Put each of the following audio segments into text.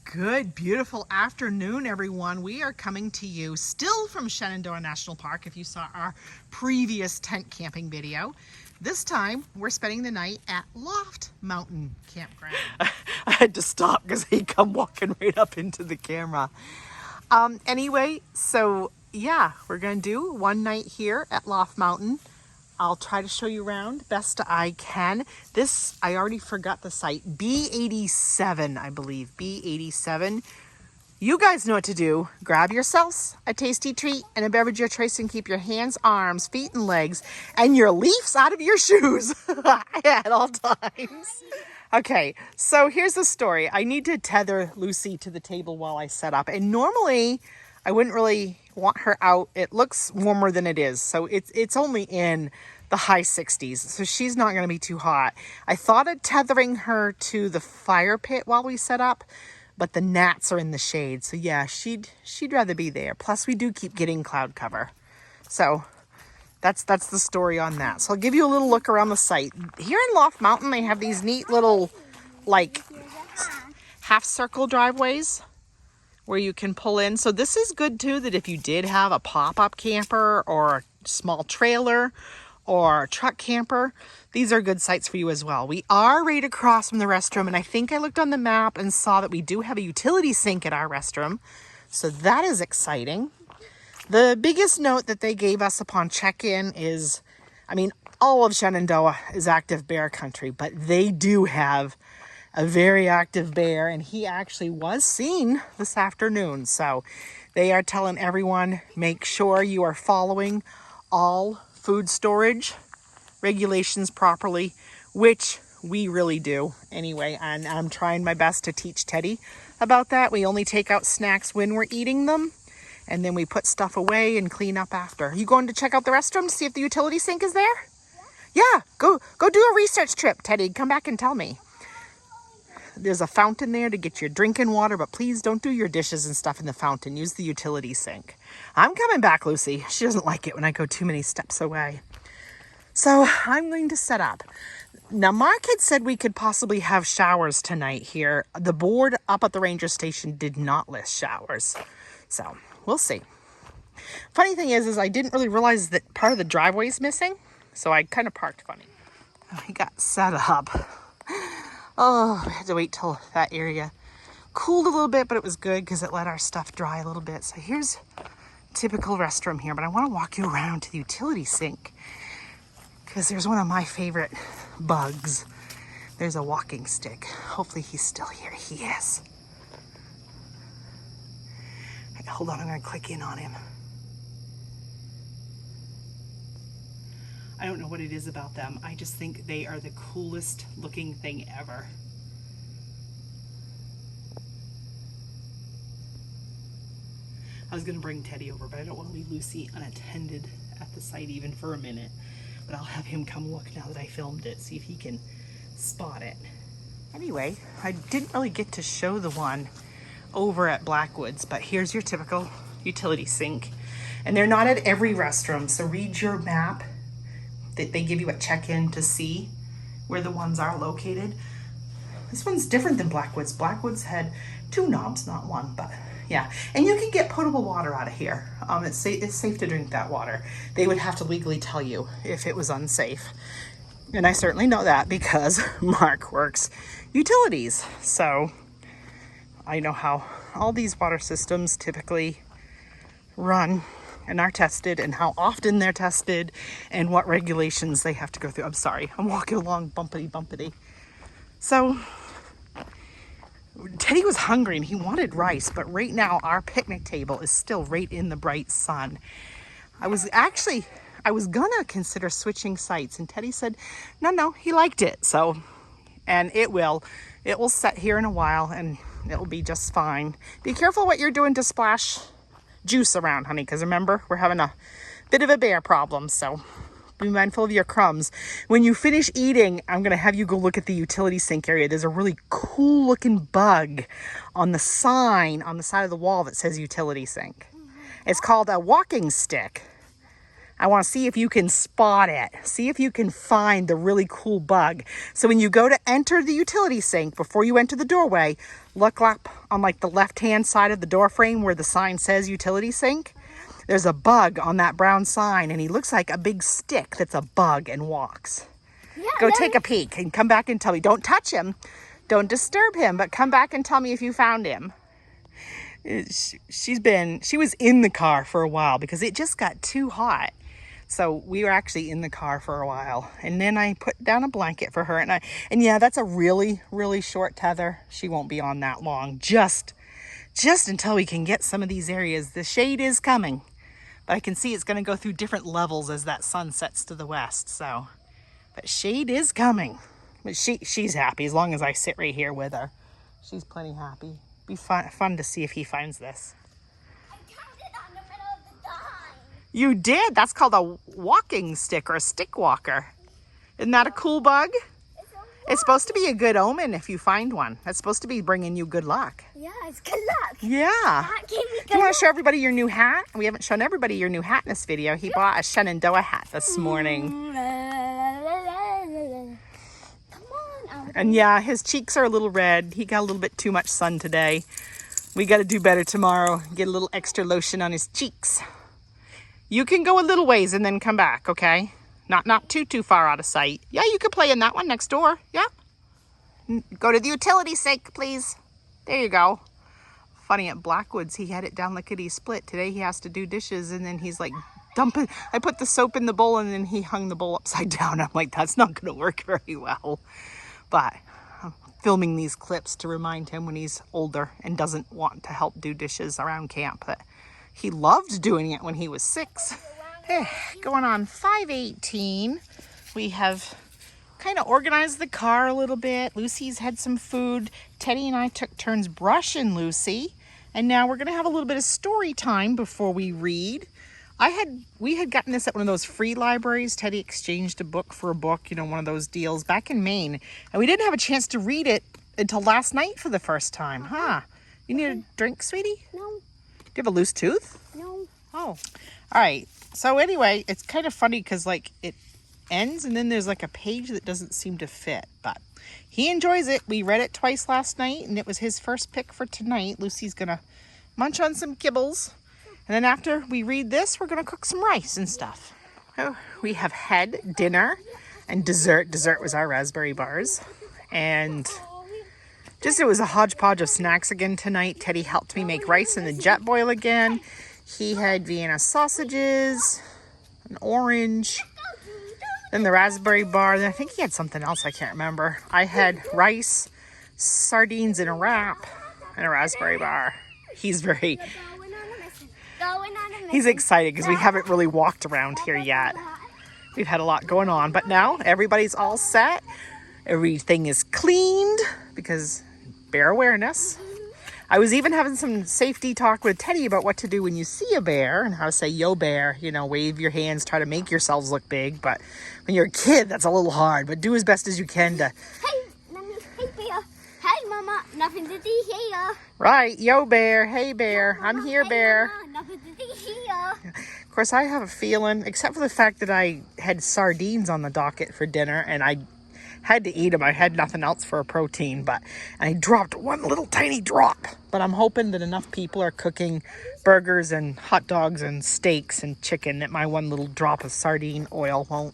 Good, beautiful afternoon, everyone. We are coming to you still from Shenandoah National Park, if you saw our previous tent camping video. This time, we're spending the night at Loft Mountain Campground. I had to stop because he'd come walking right up into the camera. Anyway, so yeah, we're going to do one night here at Loft Mountain. I'll try to show you around best I can. This, I already forgot the site, B87, I believe, B87. You guys know what to do. Grab yourselves a tasty treat and a beverage of your choice and keep your hands, arms, feet, and legs and your leaves out of your shoes at all times. Okay, so here's the story. I need to tether Lucy to the table while I set up. And normally, I wouldn't really want her out. It looks warmer than it is. So it's only in the high 60s. So she's not going to be too hot. I thought of tethering her to the fire pit while we set up, but the gnats are in the shade. So yeah, she'd rather be there. Plus we do keep getting cloud cover. So that's the story on that. So I'll give you a little look around the site. Here in Loft Mountain, they have these neat little like half circle driveways where you can pull in. So this is good too, that if you did have a pop-up camper or a small trailer or a truck camper, these are good sites for you as well. We are right across from the restroom, and I think I looked on the map and saw that we do have a utility sink at our restroom. So that is exciting. The biggest note that they gave us upon check-in is, I mean, all of Shenandoah is active bear country, but they do have a very active bear, and he actually was seen this afternoon. So they are telling everyone, make sure you are following all food storage regulations properly, which we really do anyway. And I'm trying my best to teach Teddy about that. We only take out snacks when we're eating them, and then we put stuff away and clean up after. You going to check out the restroom to see if the utility sink is there? Yeah, go do a research trip, Teddy. Come back and tell me. There's a fountain there to get your drinking water, but please don't do your dishes and stuff in the fountain. Use the utility sink. I'm coming back, Lucy. She doesn't like it when I go too many steps away. So I'm going to set up. Now, Mark had said we could possibly have showers tonight here. The board up at the ranger station did not list showers. So we'll see. Funny thing is I didn't really realize that part of the driveway is missing. So I kind of parked funny. I got set up. Oh, I had to wait till that area cooled a little bit, but it was good because it let our stuff dry a little bit. So here's typical restroom here, but I want to walk you around to the utility sink because there's one of my favorite bugs. There's a walking stick. Hopefully he's still here. He is. Hold on, I'm going to click in on him. I don't know what it is about them. I just think they are the coolest looking thing ever. I was gonna bring Teddy over, but I don't want to leave Lucy unattended at the site even for a minute. But I'll have him come look now that I filmed it, see if he can spot it. Anyway, I didn't really get to show the one over at Blackwoods, but here's your typical utility sink. And they're not at every restroom, so read your map. They give you a check-in to see where the ones are located. This one's different than Blackwoods. Blackwoods had 2 knobs, not 1, but yeah. And you can get potable water out of here. It's safe to drink that water. They would have to legally tell you if it was unsafe. And I certainly know that because Mark works utilities. So I know how all these water systems typically run and are tested, and how often they're tested, and what regulations they have to go through. I'm sorry, I'm walking along bumpity. So Teddy was hungry and he wanted rice, but right now our picnic table is still right in the bright sun. I was gonna consider switching sites, and Teddy said no, he liked it. So, and it will set here in a while and it'll be just fine. Be careful what you're doing to splash juice around, honey, because remember, we're having a bit of a bear problem, so be mindful of your crumbs. When you finish eating, I'm going to have you go look at the utility sink area. There's a really cool looking bug on the sign on the side of the wall that says utility sink. It's called a walking stick. I want to see if you can spot it. See if you can find the really cool bug. So when you go to enter the utility sink, before you enter the doorway, look up on like the left-hand side of the door frame where the sign says utility sink. There's a bug on that brown sign, and he looks like a big stick that's a bug and walks. Yeah, go take a peek and come back and tell me. Don't touch him. Don't disturb him, but come back and tell me if you found him. She was in the car for a while because it just got too hot. So we were actually in the car for a while, and then I put down a blanket for her, and yeah, that's a really, really short tether. She won't be on that long, just until we can get some of these areas. The shade is coming, but I can see it's going to go through different levels as that sun sets to the west. So, but shade is coming. But she's happy as long as I sit right here with her. She's plenty happy. Be fun to see if he finds this. You did? That's called a walking stick or a stick walker. Isn't that a cool bug? It's supposed to be a good omen if you find one. That's supposed to be bringing you good luck. Yeah, it's good luck. Yeah. That gave me good Do you want to show everybody your new hat? We haven't shown everybody your new hat in this video. He bought a Shenandoah hat this morning. Come on. And yeah, his cheeks are a little red. He got a little bit too much sun today. We got to do better tomorrow. Get a little extra lotion on his cheeks. You can go a little ways and then come back, okay? Not too far out of sight. Yeah, you could play in that one next door. Yeah. Go to the utility sink, please. There you go. Funny, at Blackwoods, he had it down lickety split. Today he has to do dishes, and then he's like dumping. I put the soap in the bowl, and then he hung the bowl upside down. I'm like, that's not going to work very well. But I'm filming these clips to remind him when he's older and doesn't want to help do dishes around camp that he loved doing it when he was 6. Going on 5:18. We have kind of organized the car a little bit. Lucy's had some food. Teddy and I took turns brushing Lucy. And now we're going to have a little bit of story time before we read. We had gotten this at one of those free libraries. Teddy exchanged a book for a book, you know, one of those deals back in Maine. And we didn't have a chance to read it until last night for the first time, huh? You need a drink, sweetie? No. Do you have a loose tooth? No. Oh, all right. So anyway, it's kind of funny because like it ends and then there's like a page that doesn't seem to fit, but he enjoys it. We read it twice last night and it was his first pick for tonight. Lucy's gonna munch on some kibbles, and then after we read this, we're gonna cook some rice and stuff. Oh, we have had dinner and dessert. Dessert was our raspberry bars, and it was a hodgepodge of snacks again tonight. Teddy helped me make rice in the jet boil again. He had Vienna sausages, an orange, then the raspberry bar. Then I think he had something else, I can't remember. I had rice, sardines in a wrap, and a raspberry bar. He's excited because we haven't really walked around here yet. We've had a lot going on, but now everybody's all set. Everything is cleaned because bear awareness. I was even having some safety talk with Teddy about what to do when you see a bear and how to say, yo bear, you know, wave your hands, try to make yourselves look big. But when you're a kid, that's a little hard, but do as best as you can to. Hey bear. Hey mama, nothing to see here. Right, yo bear, hey bear, I'm here bear. Mama, nothing to see here. Of course, I have a feeling, except for the fact that I had sardines on the docket for dinner and I had to eat them. I had nothing else for a protein, but I dropped one little tiny drop. But I'm hoping that enough people are cooking burgers and hot dogs and steaks and chicken that my one little drop of sardine oil won't.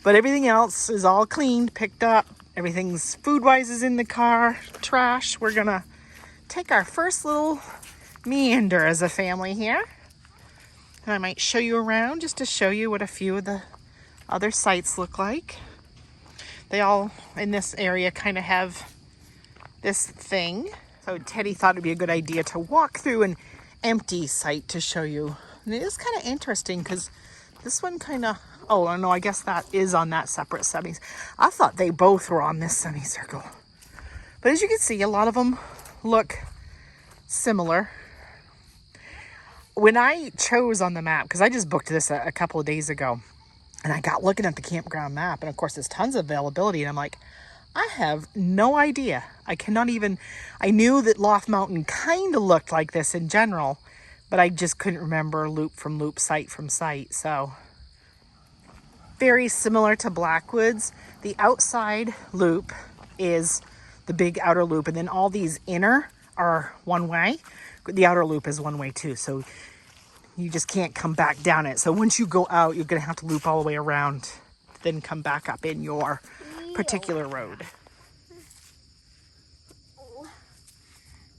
But everything else is all cleaned, picked up. Everything's food-wise is in the car. Trash. We're gonna take our first little meander as a family here. And I might show you around just to show you what a few of the other sites look like. They all in this area kind of have this thing. So Teddy thought it'd be a good idea to walk through an empty site to show you. And it is kind of interesting because this one kind of, oh no, I guess that is on that separate semis. I thought they both were on this semicircle. But as you can see, a lot of them look similar. When I chose on the map, because I just booked this a couple of days ago, and I got looking at the campground map, and of course there's tons of availability, and I'm like, I have no idea. I cannot even, I knew that Loft Mountain kind of looked like this in general, but I just couldn't remember loop from loop, site from site. So very similar to Blackwood's. The outside loop is the big outer loop, and then all these inner are one way. The outer loop is one way too, so you just can't come back down it. So once you go out, you're gonna have to loop all the way around, then come back up in your particular road.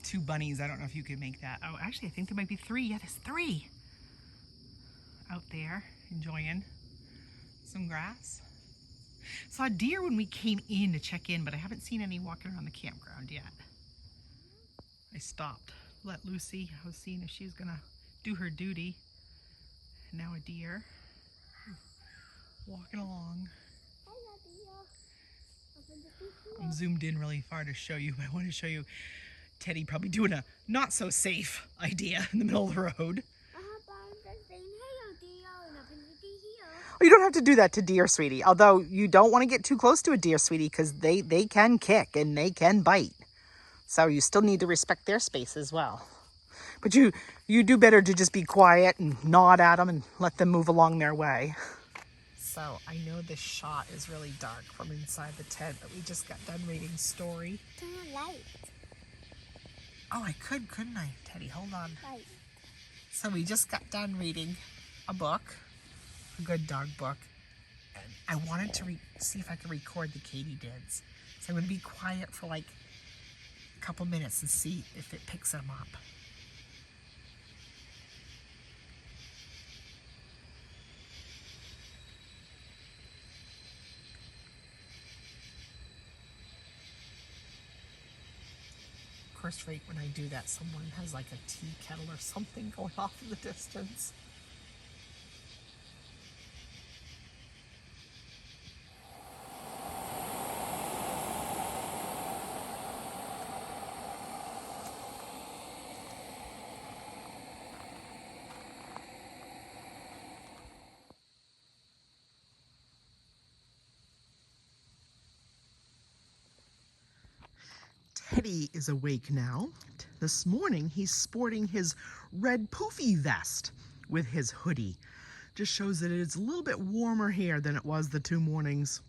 Two bunnies. I don't know if you could make that. Oh, actually, I think there might be three. Yeah, there's three out there enjoying some grass. Saw a deer when we came in to check in, but I haven't seen any walking around the campground yet. I stopped, let Lucy. I was seeing if she was gonna do her duty. And now a deer walking along. I'm zoomed in really far to show you, but I want to show you Teddy probably doing a not so safe idea in the middle of the road. Oh, you don't have to do that to deer, sweetie. Although you don't want to get too close to a deer, sweetie, because they can kick and they can bite. So you still need to respect their space as well. But you do better to just be quiet and nod at them and let them move along their way. So I know this shot is really dark from inside the tent, but we just got done reading story. Turn the light. Oh, I couldn't I? Teddy, hold on. Light. So we just got done reading a book, a good dog book, and I wanted to see if I could record the katydids. So I'm going to be quiet for like a couple minutes and see if it picks them up. Of course, right when I do that, someone has like a tea kettle or something going off in the distance. Teddy is awake now. This morning, he's sporting his red poofy vest with his hoodie. Just shows that it's a little bit warmer here than it was the 2 mornings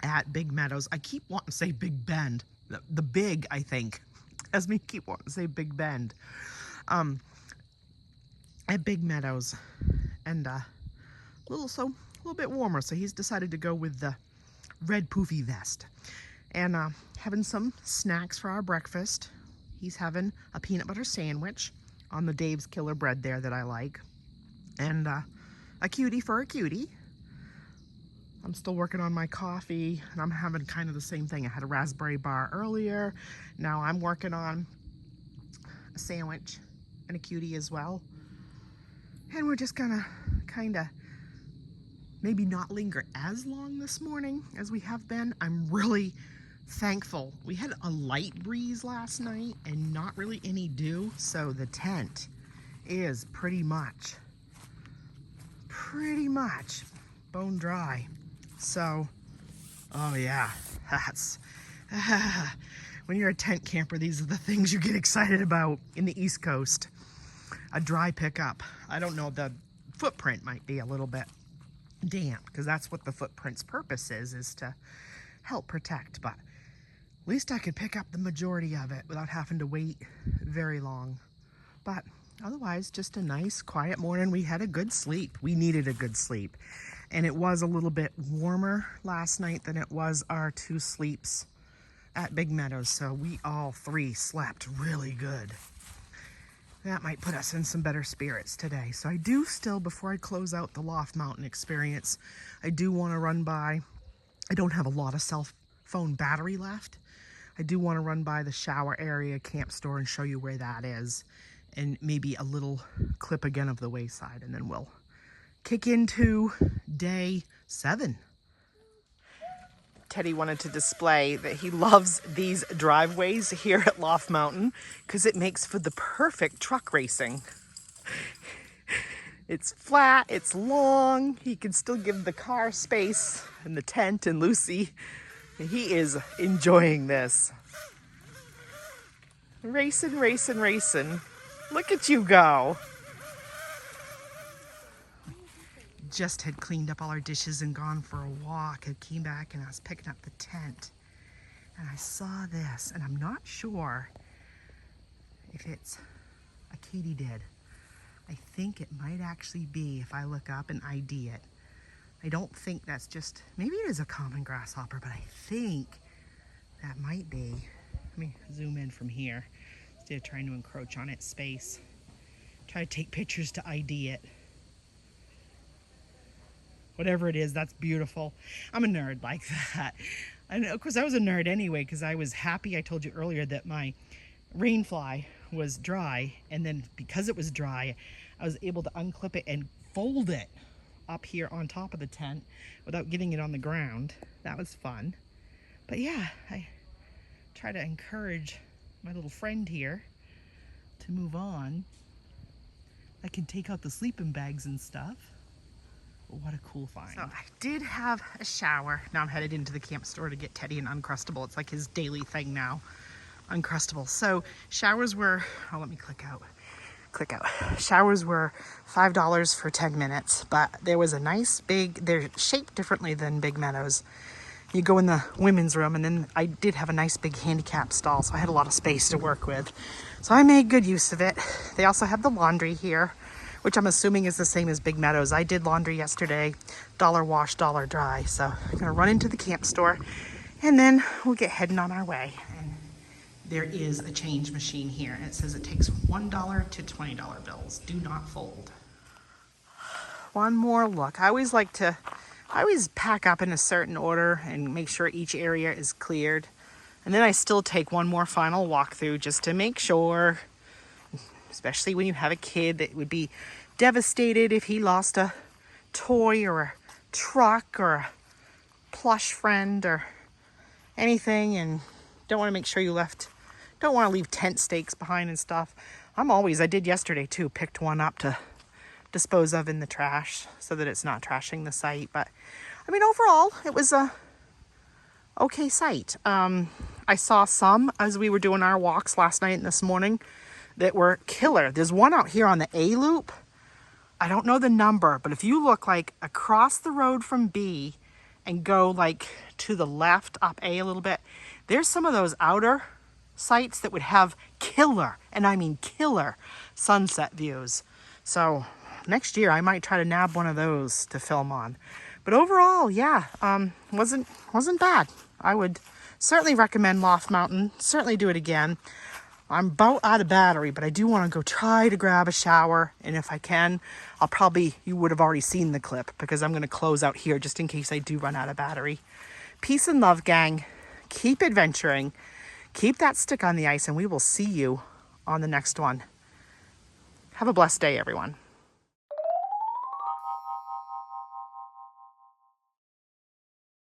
at Big Meadows. I keep wanting to say Big Bend. The big, I think. Esme keep wanting to say Big Bend. At Big Meadows. And a little bit warmer, so he's decided to go with the red poofy vest. And having some snacks for our breakfast. He's having a peanut butter sandwich on the Dave's Killer bread there that I like. And a cutie for a cutie. I'm still working on my coffee, and I'm having kind of the same thing. I had a raspberry bar earlier. Now I'm working on a sandwich and a cutie as well. And we're just gonna kind of maybe not linger as long this morning as we have been. I'm really thankful. We had a light breeze last night and not really any dew, so the tent is pretty much bone dry. So, oh yeah, that's when you're a tent camper, these are the things you get excited about in the East Coast. A dry pickup. I don't know, the footprint might be a little bit damp, because that's what the footprint's purpose is to help protect, but at least I could pick up the majority of it without having to wait very long. But otherwise, just a nice quiet morning. We had a good sleep. We needed a good sleep, and it was a little bit warmer last night than it was our 2 sleeps at Big Meadows, so we all 3 slept really good. That might put us in some better spirits today. So I do still, before I close out the Loft Mountain experience, I do want to run by, I don't have a lot of cell phone battery left. I do want to run by the shower area camp store and show you where that is, and maybe a little clip again of the wayside, and then we'll kick into day 7. Teddy wanted to display that he loves these driveways here at Loft Mountain because it makes for the perfect truck racing. It's flat, it's long, he can still give the car space and the tent and Lucy. He is enjoying this. Racing. Look at you go. Just had cleaned up all our dishes and gone for a walk. I came back and I was picking up the tent. And I saw this, and I'm not sure if it's a katydid. I think it might actually be, if I look up and ID it. I don't think that's just, maybe it is a common grasshopper, but I think that might be. Let me zoom in from here instead of trying to encroach on its space. Try to take pictures to ID it. Whatever it is, that's beautiful. I'm a nerd like that. And of course I was a nerd anyway, because I was happy, I told you earlier, that my rainfly was dry, and then because it was dry, I was able to unclip it and fold it up here on top of the tent without getting it on the ground. That was fun. But yeah, I try to encourage my little friend here to move on. I can take out the sleeping bags and stuff. What a cool find. So I did have a shower. Now I'm headed into the camp store to get Teddy an Uncrustable. It's like his daily thing now, Uncrustable. So showers were, oh, let me click out. Showers were $5 for 10 minutes, but there was a nice big, they're shaped differently than Big Meadows. You go in the women's room, and then I did have a nice big handicap stall, so I had a lot of space to work with. So I made good use of it. They also have the laundry here, which I'm assuming is the same as Big Meadows. I did laundry yesterday, $1 wash, $1 dry. So I'm gonna run into the camp store, and then we'll get heading on our way. And there is a change machine here, and it says it takes $1 to $20 bills. Do not fold. One more look. I always pack up in a certain order and make sure each area is cleared. And then I still take one more final walkthrough just to make sure, especially when you have a kid that would be devastated if he lost a toy or a truck or a plush friend or anything, and don't want to make sure don't want to leave tent stakes behind and stuff. I did yesterday too, picked one up to dispose of in the trash so that it's not trashing the site. But I mean, overall, it was a okay site. I saw some as we were doing our walks last night and this morning that were killer. There's one out here on the A loop. I don't know the number, but if you look like across the road from B and go like to the left up A a little bit, there's some of those outer sites that would have killer, and I mean killer, sunset views. So next year I might try to nab one of those to film on. But overall, yeah, wasn't bad. I would certainly recommend Loft Mountain. Certainly do it again. I'm about out of battery, but I do want to go try to grab a shower. And if I can, you would have already seen the clip, because I'm going to close out here just in case I do run out of battery. Peace and love, gang. Keep adventuring. Keep that stick on the ice, and we will see you on the next one. Have a blessed day, everyone.